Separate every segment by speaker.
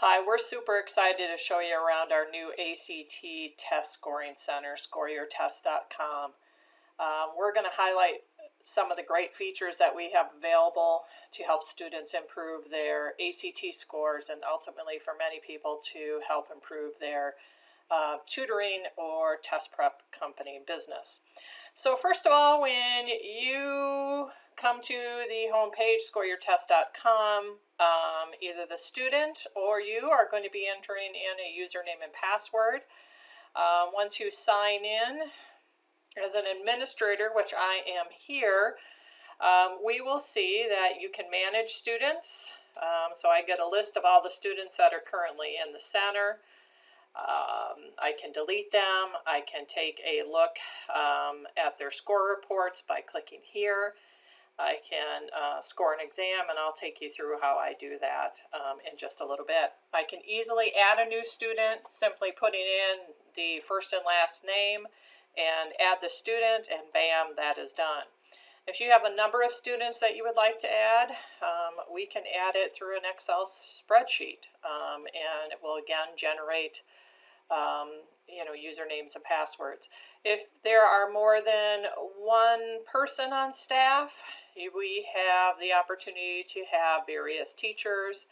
Speaker 1: Hi, we're super excited to show you around our new ACT test scoring center, scoreyourtest.com. We're going to highlight some of the great features that we have available to help students improve their ACT scores and ultimately for many people to help improve their tutoring or test prep company business. So first of all, when you come to the homepage, scoreyourtest.com, either the student or you are going to be entering in a username and password. Once you sign in as an administrator, which I am here, we will see that you can manage students. So I get a list of all the students that are currently in the center. I can delete them. I can take a look at their score reports by clicking here. I can score an exam, and I'll take you through how I do that in just a little bit. I can easily add a new student simply putting in the first and last name and add the student, and bam, that is done. If you have a number of students that you would like to add, we can add it through an Excel spreadsheet, and it will again generate usernames and passwords. If there are more than one person on staff, we have the opportunity to have various teachers,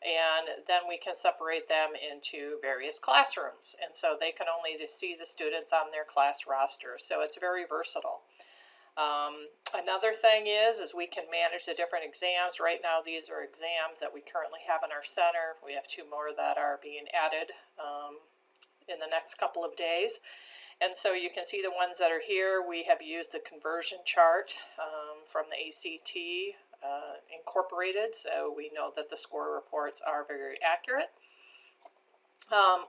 Speaker 1: and then we can separate them into various classrooms, and so they can only see the students on their class roster, so it's very versatile. Another thing is we can manage the different exams. Right now these are exams that we currently have in our center. We have 2 more that are being added in the next couple of days. And so you can see the ones that are here. We have used the conversion chart from the ACT Incorporated, so we know that the score reports are very accurate.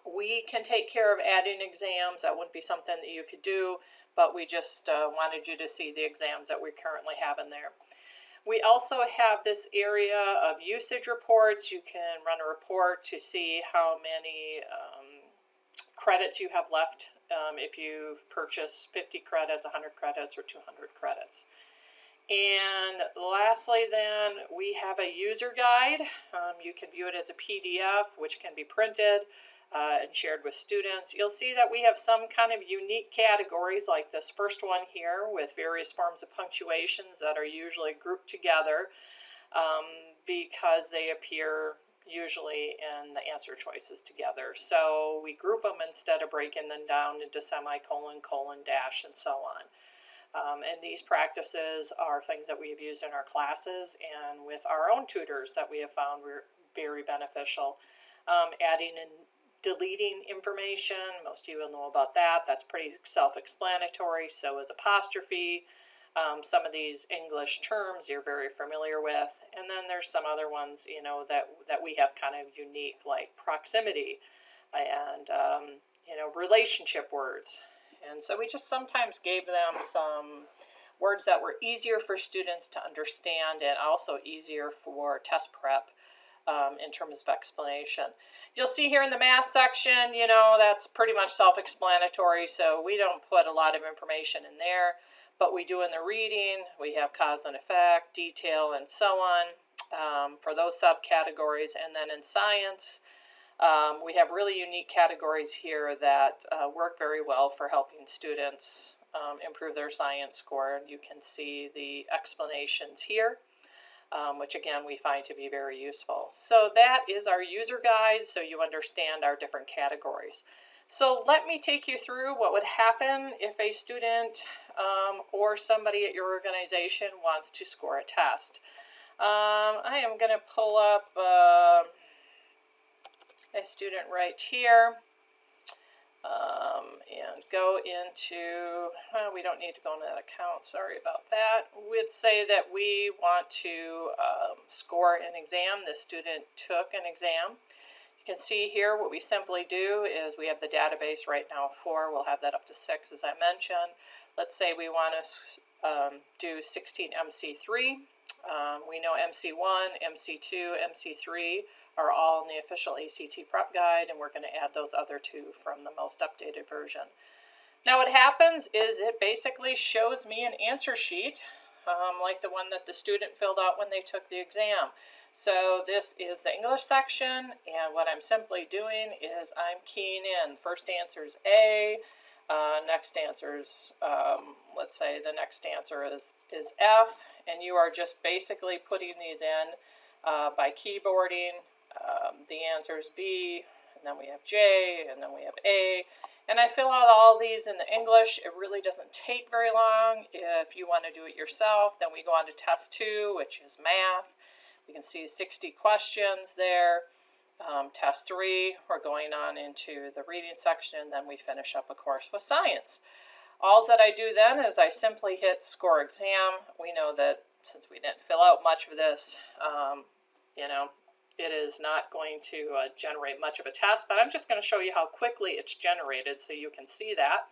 Speaker 1: We can take care of adding exams. That wouldn't be something that you could do, but we just wanted you to see the exams that we currently have in there. We also have this area of usage reports. You can run a report to see how many credits you have left if you've purchased 50 credits, 100 credits, or 200 credits. And lastly then, we have a user guide. You can view it as a PDF, which can be printed and shared with students. You'll see that we have some kind of unique categories like this first one here with various forms of punctuations that are usually grouped together because they appear usually in the answer choices together. So we group them instead of breaking them down into semicolon, colon, dash, and so on. And these practices are things that we've used in our classes and with our own tutors that we have found were very beneficial. Adding and deleting information, most of you will know about that. That's pretty self-explanatory. So is apostrophe. Some of these English terms you're very familiar with. And then there's some other ones, that we have kind of unique, like proximity and, relationship words. And so we just sometimes gave them some words that were easier for students to understand and also easier for test prep in terms of explanation. You'll see here in the math section, that's pretty much self-explanatory, so we don't put a lot of information in there, but we do in the reading. We have cause and effect, detail, and so on for those subcategories. And then in science, we have really unique categories here that work very well for helping students improve their science score. And you can see the explanations here, which again we find to be very useful. So that is our user guide, so you understand our different categories. So let me take you through what would happen if a student or somebody at your organization wants to score a test. I am going to pull up a student right here and go into, we don't need to go into that account, sorry about that. We'd say that we want to score an exam. This student took an exam. You can see here what we simply do is we have the database right now of 4. We'll have that up to 6 as I mentioned. Let's say we want to do 16 MC3. We know MC1, MC2, MC3 are all in the official ACT Prep Guide, and we're going to add those other 2 from the most updated version. Now what happens is it basically shows me an answer sheet like the one that the student filled out when they took the exam. So this is the English section, and what I'm simply doing is I'm keying in. First answer is A, next answer is, let's say the next answer is F, and you are just basically putting these in by keyboarding. The answer is B, and then we have J, and then we have A. And I fill out all these in the English. It really doesn't take very long. If you want to do it yourself, then we go on to test 2, which is math. You can see 60 questions there. Test 3, we're going on into the reading section, and then we finish up a course with science. All that I do then is I simply hit score exam. We know that since we didn't fill out much of this, you know, it is not going to generate much of a test, but I'm just going to show you how quickly it's generated so you can see that.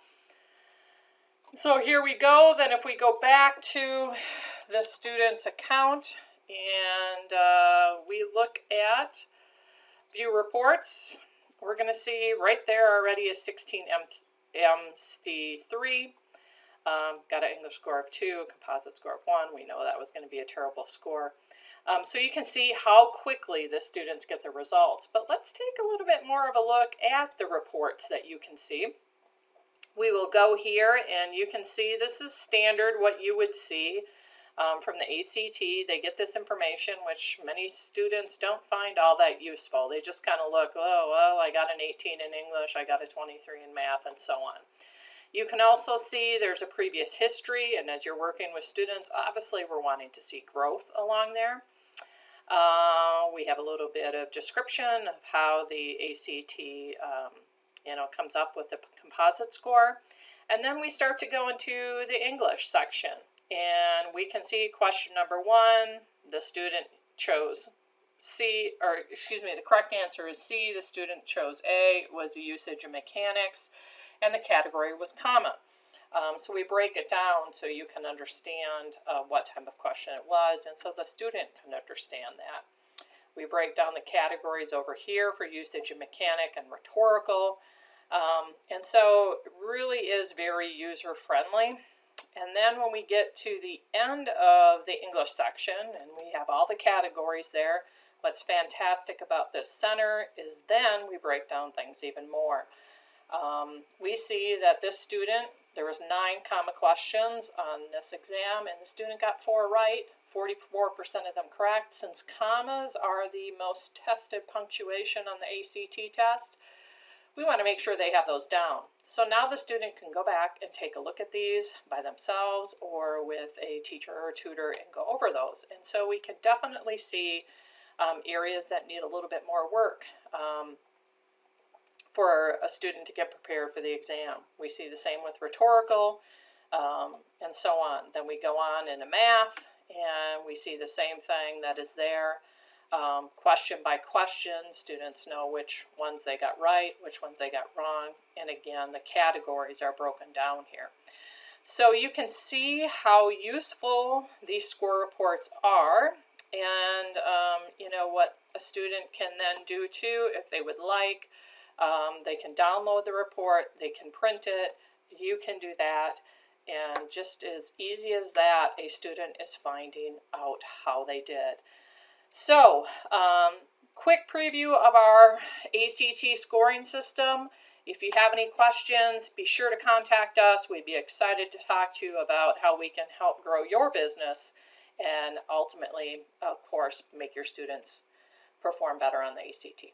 Speaker 1: So here we go. Then if we go back to the student's account and we look at view reports, we're going to see right there already is 16 MC3. Got an English score of 2, composite score of 1. We know that was going to be a terrible score. So you can see how quickly the students get the results. But let's take a little bit more of a look at the reports that you can see. We will go here, and you can see this is standard what you would see from the ACT. They get this information, which many students don't find all that useful. They just kind of look, oh, well, I got an 18 in English, I got a 23 in math, and so on. You can also see there's a previous history, and as you're working with students, obviously we're wanting to see growth along there. We have a little bit of description of how the ACT comes up with the composite score. And then we start to go into the English section. And we can see question number 1, the student chose C, or excuse me, the correct answer is C. The student chose A, was the usage of mechanics, and the category was comma. So we break it down so you can understand what type of question it was, and so the student can understand that. We break down the categories over here for usage of mechanic and rhetorical, and so it really is very user-friendly. And then when we get to the end of the English section, and we have all the categories there, what's fantastic about this center is then we break down things even more. We see that this student, there was 9 comma questions on this exam, and the student got 4 right, 44% of them correct. Since commas are the most tested punctuation on the ACT test, we want to make sure they have those down. So now the student can go back and take a look at these by themselves or with a teacher or tutor and go over those. And so we can definitely see areas that need a little bit more work for a student to get prepared for the exam. We see the same with rhetorical and so on. Then we go on into math, and we see the same thing that is there. Question by question, students know which ones they got right, which ones they got wrong, and again, the categories are broken down here. So you can see how useful these score reports are, and what a student can then do too if they would like. They can download the report, they can print it, you can do that, and just as easy as that, a student is finding out how they did. So, quick preview of our ACT scoring system. If you have any questions, be sure to contact us. We'd be excited to talk to you about how we can help grow your business and ultimately, of course, make your students perform better on the ACT.